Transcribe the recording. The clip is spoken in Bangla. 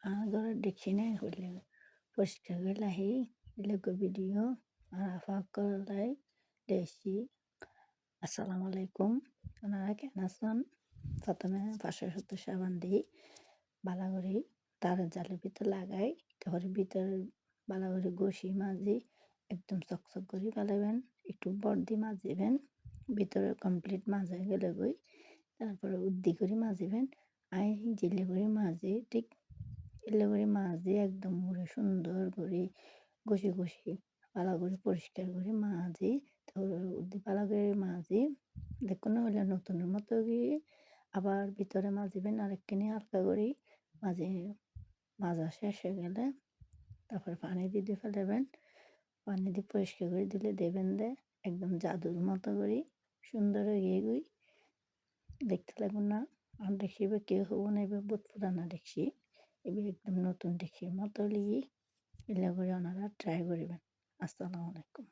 ঘরের দেখছি না হইলে পরিষ্কার করে লাহি এলাকা ভিডিও আর আফাক করালাই দেখছি। আসসালামু আলাইকুম। আপনারা কেন আছেন? প্রথমে ৫০০ সাবান দিই বালা করে তারের জালের ভিতর লাগাই, তারপরে ভিতরে বালা করে ঘষি মাজি একদম চকচক করে ফেলাবেন, একটু বর্দি মাজিবেন, ভিতরে কমপ্লিট মাজা হয়ে গেলে গই তারপরে উদ্দি করে মাজিবেন। আই জিল্লে করে মাজি ঠিক এলে করে মাজি একদম পুরো সুন্দর করে ঘষে ঘষে পালা করে পরিষ্কার করে মাজি, তারপরে উদ্দি পালা করে মাজি দেখুন না হইলে নতুনের মতো গিয়ে আবার ভিতরে মাজিবেন আরেকখানি হালকা করে মাঝে মাজা শেষ হয়ে গেলে তারপরে পানি দিয়ে ফেলাবেন। পানি দিয়ে পরিষ্কার করে দিলে দেবেন দে একদম জাদুর মতো করে সুন্দর হয়ে গই দেখতে লাগুন না। আর দেখছি এবার কেউ হবো না, এবার বহুত পুরানা দেখছি, এবার একদম নতুন দেখছি মতো লিয়ে এগুলো করে ওনারা ট্রাই করবেন। আসসালামু আলাইকুম।